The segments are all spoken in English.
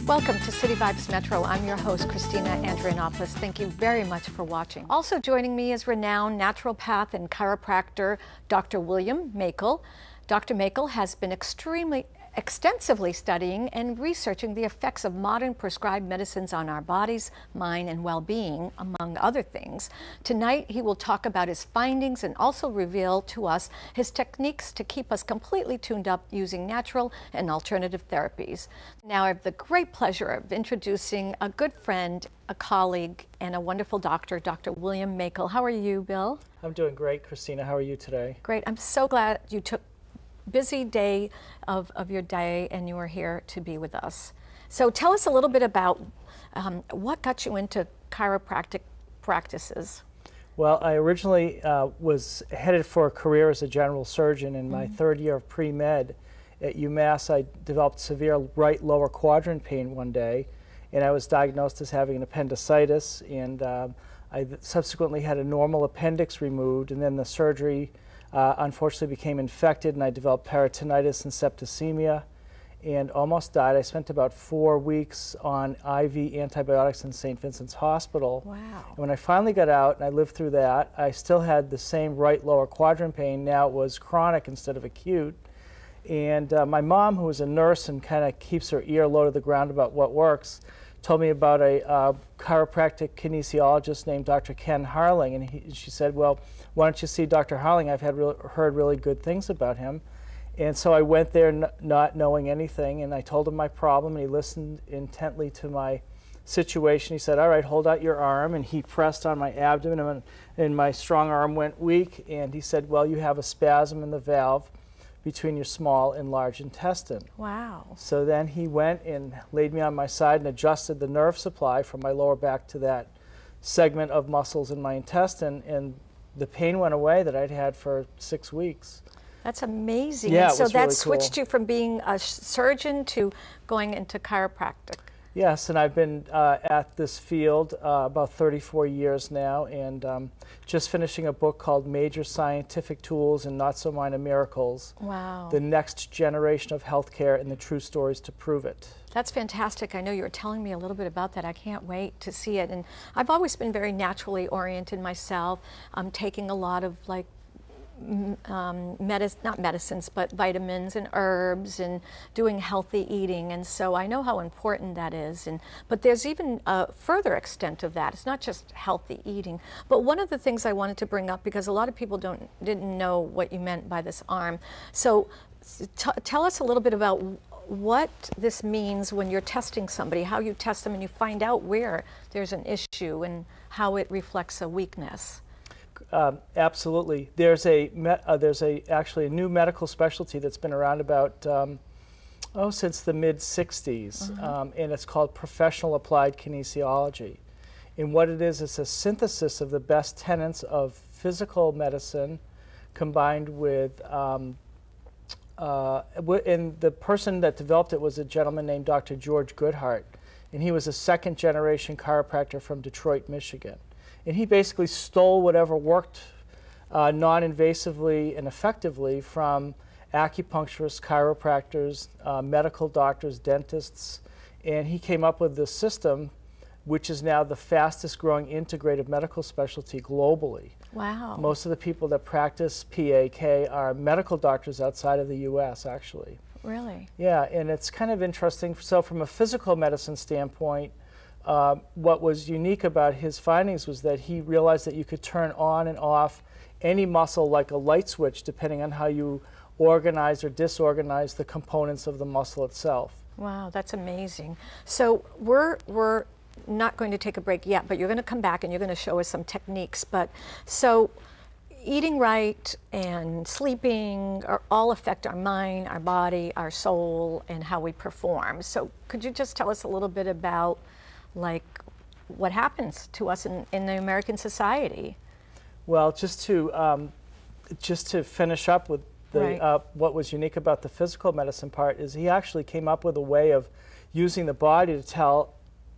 Welcome to City Vibes Metro. I'm your host, Cristina Andrianopoulos. Thank you very much for watching. Also joining me is renowned naturopath and chiropractor, Dr. William Maykel. Dr. Maykel has been extensively studying and researching the effects of modern prescribed medicines on our bodies, mind, and well-being, among other things. Tonight, he will talk about his findings and also reveal to us his techniques to keep us completely tuned up using natural and alternative therapies. Now, I have the great pleasure of introducing a good friend, a colleague, and a wonderful doctor, Dr. William Maykel. How are you, Bill? I'm doing great, Christina. How are you today? Great. I'm so glad you took busy day of your day and you are here to be with us. So tell us a little bit about what got you into chiropractic practices. Well, I originally was headed for a career as a general surgeon. In my third year of pre-med at UMass, I developed severe right lower quadrant pain one day, and I was diagnosed as having an appendicitis, and I subsequently had a normal appendix removed, and then the surgery unfortunately became infected, and I developed peritonitis and septicemia and almost died. I spent about 4 weeks on IV antibiotics in St. Vincent's Hospital. Wow. And when I finally got out and I lived through that, I still had the same right lower quadrant pain. Now it was chronic instead of acute. And my mom, who was a nurse and kind of keeps her ear low to the ground about what works, told me about a chiropractic kinesiologist named Dr. Ken Harling, and she said, well, why don't you see Dr. Harling? I've heard really good things about him. And so I went there not knowing anything, and I told him my problem, and he listened intently to my situation. He said, all right, hold out your arm, and he pressed on my abdomen, and my strong arm went weak, and he said, well, you have a spasm in the valve between your small and large intestine. Wow. So then he went and laid me on my side and adjusted the nerve supply from my lower back to that segment of muscles in my intestine, and the pain went away that I'd had for 6 weeks. That's amazing. Yeah, and so it was that really switched cool. you from being a surgeon to going into chiropractic. Yes, and I've been at this field about 34 years now, and just finishing a book called Major Scientific Tools and Not So Minor Miracles. Wow. The Next Generation of Healthcare and the True Stories to Prove It. That's fantastic. I know you were telling me a little bit about that. I can't wait to see it. And I've always been very naturally oriented myself. I'm taking a lot of not medicines, but vitamins and herbs, and doing healthy eating, and so I know how important that is. But there's even a further extent of that. It's not just healthy eating. But one of the things I wanted to bring up, because a lot of people didn't know what you meant by this arm. So tell us a little bit about what this means when you're testing somebody, how you test them and you find out where there's an issue and how it reflects a weakness. Absolutely. There's actually a new medical specialty that's been around about since the mid-60s, and it's called professional applied kinesiology. And what it is, it's a synthesis of the best tenets of physical medicine combined with, and the person that developed it was a gentleman named Dr. George Goodhart, and he was a second-generation chiropractor from Detroit, Michigan. And he basically stole whatever worked non-invasively and effectively from acupuncturists, chiropractors, medical doctors, dentists, and he came up with this system, which is now the fastest growing integrative medical specialty globally. Wow. Most of the people that practice PAK are medical doctors outside of the U.S., actually. Really? Yeah, and it's kind of interesting. So from a physical medicine standpoint, what was unique about his findings was that he realized that you could turn on and off any muscle like a light switch depending on how you organize or disorganize the components of the muscle itself. Wow, that's amazing. So we're not going to take a break yet, but you're going to come back and you're going to show us some techniques. But so eating right and sleeping all affect our mind, our body, our soul, and how we perform. So could you just tell us a little bit about what happens to us in the American society? Well, just to finish up with the, what was unique about the physical medicine part is he actually came up with a way of using the body to tell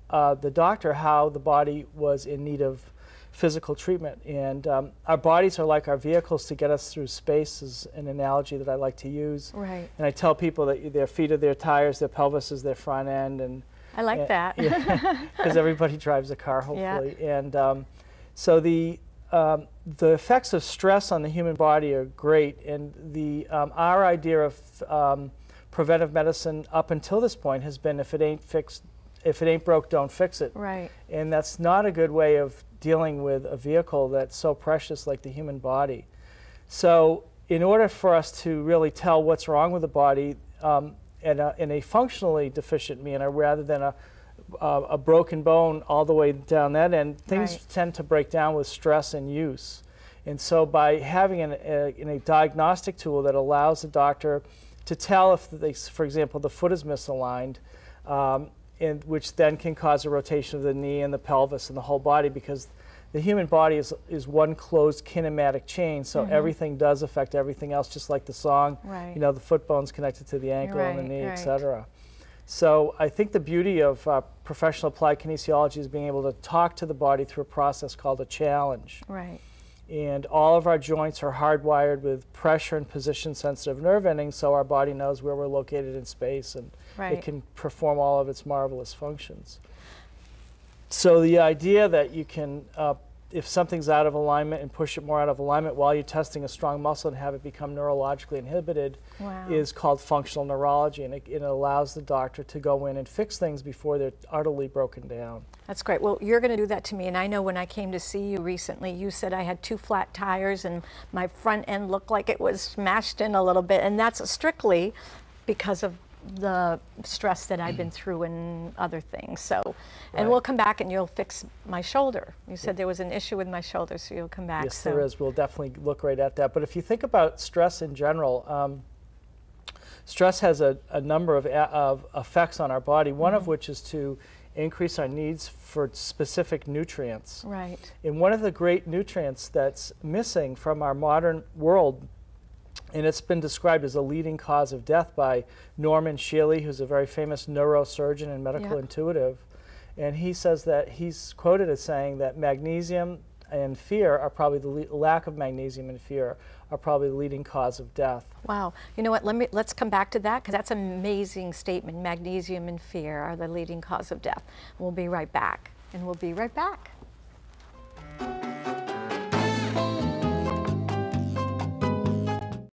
the doctor how the body was in need of physical treatment. And our bodies are like our vehicles to get us through space, is an analogy that I like to use. Right. And I tell people that their feet are their tires, their pelvis is their front end, and I like that. Because everybody drives a car, hopefully. Yeah. And so the effects of stress on the human body are great, and our idea of preventive medicine up until this point has been if it ain't broke, don't fix it. Right. And that's not a good way of dealing with a vehicle that's so precious like the human body. So in order for us to really tell what's wrong with the body in a functionally deficient manner rather than a broken bone all the way down that end, things tend to break down with stress and use. And so by having a diagnostic tool that allows the doctor to tell if, for example, the foot is misaligned, which then can cause a rotation of the knee and the pelvis and the whole body, because the human body is one closed kinematic chain, so everything does affect everything else, just like the song. Right. You know, the foot bone's connected to the ankle and the knee, etc. So I think the beauty of professional applied kinesiology is being able to talk to the body through a process called a challenge. Right. And all of our joints are hardwired with pressure and position sensitive nerve endings, so our body knows where we're located in space, and it can perform all of its marvelous functions. So the idea that you can, if something's out of alignment, and push it more out of alignment while you're testing a strong muscle and have it become neurologically inhibited is called functional neurology, and it allows the doctor to go in and fix things before they're utterly broken down. That's great. Well, you're going to do that to me, and I know when I came to see you recently, you said I had 2 flat tires and my front end looked like it was smashed in a little bit, and that's strictly because of the stress that I've been through and other things. So, and we'll come back and you'll fix my shoulder. You said there was an issue with my shoulder, so you'll come back. Yes, there is. We'll definitely look right at that. But if you think about stress in general, stress has a number of effects on our body, one of which is to increase our needs for specific nutrients. Right. And one of the great nutrients that's missing from our modern world, and it's been described as a leading cause of death by Norman Shealy, who's a very famous neurosurgeon and medical intuitive. And he says that he's quoted as saying that magnesium and fear are probably lack of magnesium and fear are probably the leading cause of death. Wow. You know what, let's come back to that, because that's an amazing statement. Magnesium and fear are the leading cause of death. We'll be right back, and we'll be right back.